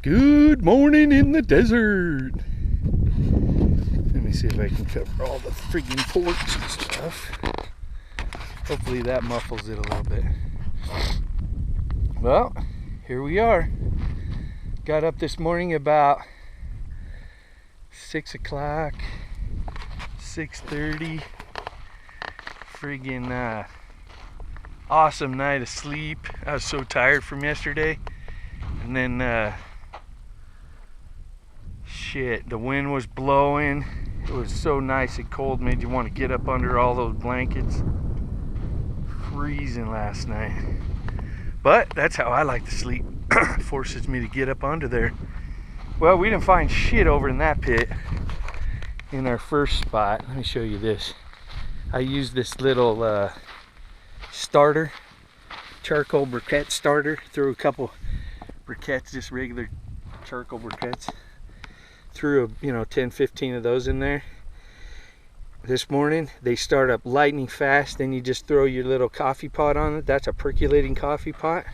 Good morning in the desert. Let me see if I can cover all the freaking ports and stuff. Hopefully that muffles it a little bit. Well, here we are. Got up this morning about 6 o'clock, 6:30. Friggin' awesome night of sleep. I was so tired from yesterday. And then shit, the wind was blowing. It was so nice and cold, made you want to get up under all those blankets. Freezing last night. But that's how I like to sleep. Forces me to get up under there. Well, we didn't find shit over in that pit in our first spot. Let me show you this. I used this little starter, charcoal briquette starter. Threw a couple briquettes, just regular charcoal briquettes. Threw 10-15 of those in there. This morning they start up lightning fast. Then you just throw your little coffee pot on it. That's a percolating coffee pot.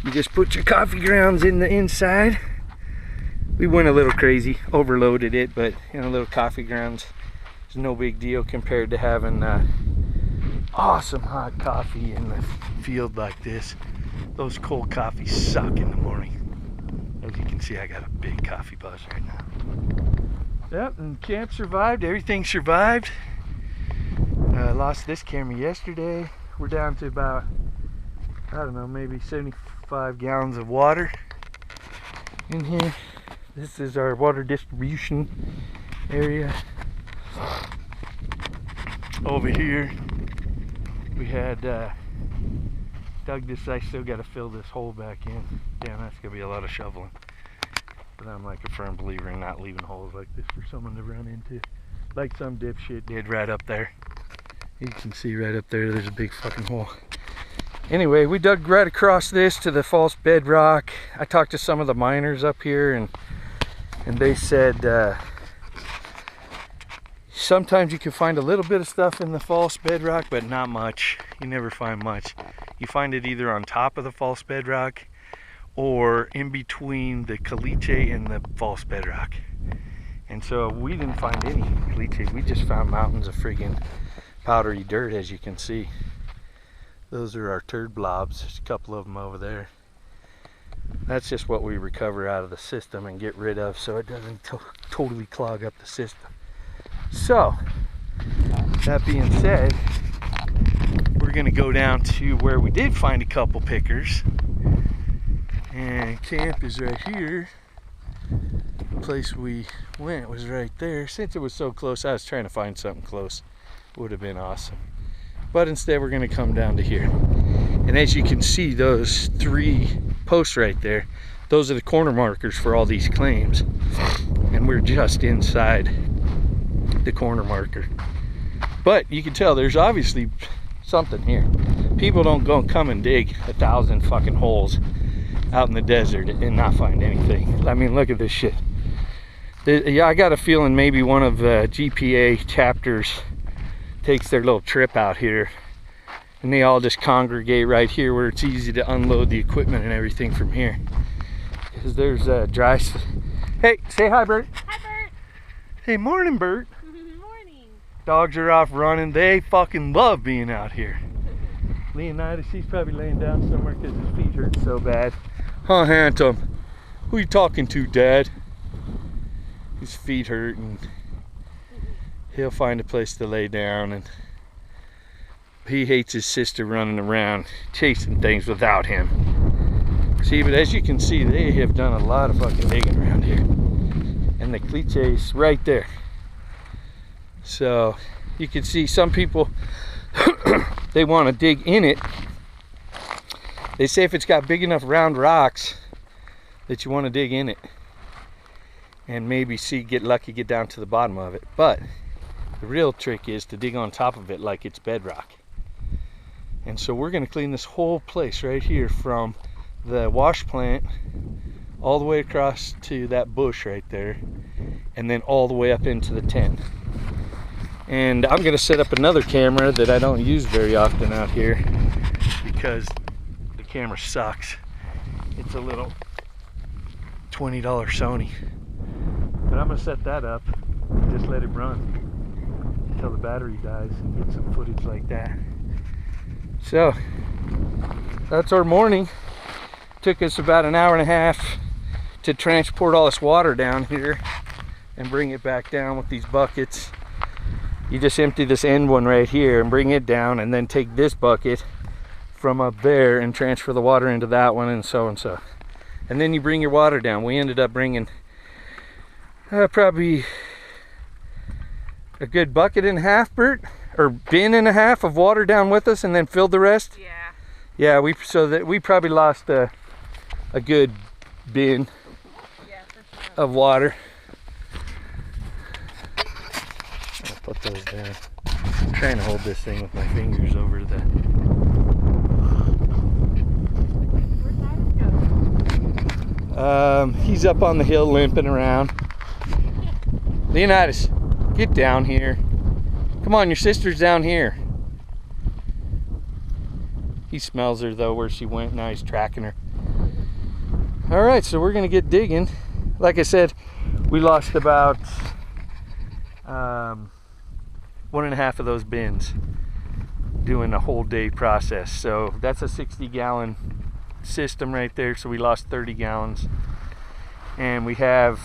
You just put your coffee grounds in the inside. We went a little crazy, overloaded it, but little coffee grounds is no big deal compared to having awesome hot coffee in the field like this. Those cold coffees suck in the morning. As you can see, I got a big coffee buzz right now. Yep, and camp survived. Everything survived. Lost this camera yesterday. We're down to about, I don't know, maybe 75 gallons of water in here. This is our water distribution area. Over here, we had dug this. I still got to fill this hole back in. Damn, that's gonna be a lot of shoveling. But I'm like a firm believer in not leaving holes like this for someone to run into, like some dipshit did right up there. You can see right up there, there's a big fucking hole. Anyway, we dug right across this to the false bedrock. I talked to some of the miners up here, and they said sometimes you can find a little bit of stuff in the false bedrock, but not much. You never find much. You find it either on top of the false bedrock or in between the caliche and the false bedrock. And so we didn't find any caliche. We just found mountains of friggin' powdery dirt, as you can see. Those are our turd blobs. There's a couple of them over there. That's just what we recover out of the system and get rid of so it doesn't totally clog up the system. So, that being said, we're gonna go down to where we did find a couple pickers. And camp is right here. The place we went was right there. Since it was so close, I was trying to find something close. Would have been awesome. But instead we're gonna come down to here. And as you can see, those 3 posts right there, those are the corner markers for all these claims. And we're just inside the corner marker. But you can tell there's obviously something here. People don't come and dig 1,000 fucking holes out in the desert and not find anything. I mean, look at this shit. Yeah, I got a feeling maybe one of the GPA chapters takes their little trip out here and they all just congregate right here where it's easy to unload the equipment and everything from here. Because there's dry. Hey, say hi, Bert. Hi, Bert. Hey, morning, Bert. Morning. Dogs are off running. They fucking love being out here. Leonidas, he's probably laying down somewhere because his feet hurt so bad. Huh, Hantum? Who you talking to, Dad? His feet hurt and he'll find a place to lay down, and he hates his sister running around chasing things without him. See, but as you can see, they have done a lot of fucking digging around here. And the cliche's right there. So you can see some people, they want to dig in it. They say if it's got big enough round rocks that you want to dig in it and maybe get lucky, get down to the bottom of it. But the real trick is to dig on top of it like it's bedrock. And so we're going to clean this whole place right here from the wash plant all the way across to that bush right there, and then all the way up into the tent. And I'm going to set up another camera that I don't use very often out here because the camera sucks. It's a little $20 Sony. But I'm gonna set that up and just let it run until the battery dies and get some footage like that. So that's our morning. Took us about an hour and a half to transport all this water down here and bring it back down with these buckets. You just empty this end one right here and bring it down, and then take this bucket from up there and transfer the water into that one, and so and so. And then you bring your water down. We ended up bringing probably a good bucket and a half, Bert, or bin and a half of water down with us, and then filled the rest. Yeah, so that we probably lost a good bin of water. I'll put those down. I'm trying to hold this thing with my fingers over the. He's up on the hill limping around. Leonidas, get down here. Come on, your sister's down here. He smells her though, where she went. Now he's tracking her. All right, so we're gonna get digging. Like I said, we lost about 1.5 of those bins doing a whole day process. So that's a 60-gallon system right there. So we lost 30 gallons, and we have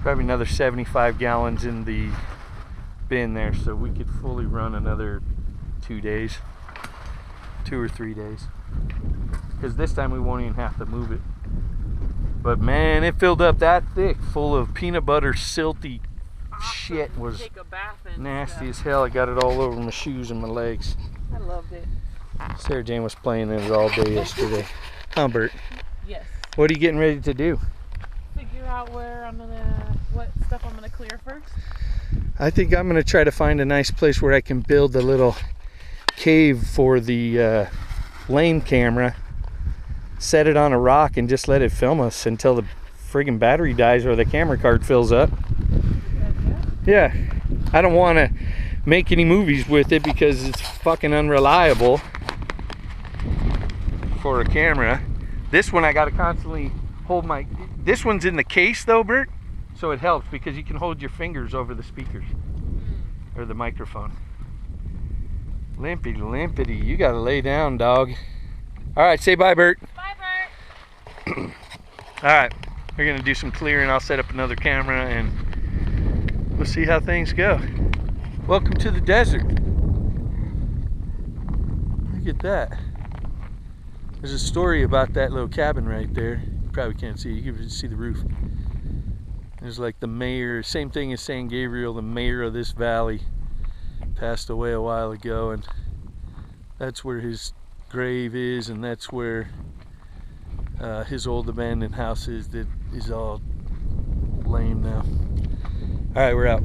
probably another 75 gallons in the bin there. So we could fully run another 2 days, 2 or 3 days, because this time we won't even have to move it. But man, it filled up that thick, full of peanut butter, silty shit. Was take a bath and nasty as hell. I got it all over my shoes and my legs. I loved it. Sarah Jane was playing in it all day yesterday. Humbert, Yes. what are you getting ready to do? Figure out what stuff I'm gonna clear first. I think I'm gonna try to find a nice place where I can build a little cave for the lane camera, set it on a rock, and just let it film us until the friggin' battery dies or the camera card fills up. Yeah, I don't want to make any movies with it because it's fucking unreliable for a camera. This one I got to constantly hold my. This one's in the case though, Bert, so it helps because you can hold your fingers over the speakers or the microphone. Limpity, limpity, you got to lay down, dog. All right, say bye, Bert. Bye, Bert. All right, we're gonna do some clearing. I'll set up another camera and we'll see how things go. Welcome to the desert. Look at that. There's a story about that little cabin right there. You probably can't see it. You can see the roof. There's like the mayor, same thing as San Gabriel, the mayor of this valley passed away a while ago, and that's where his grave is, and that's where his old abandoned house is that is all lame now. All right, we're out.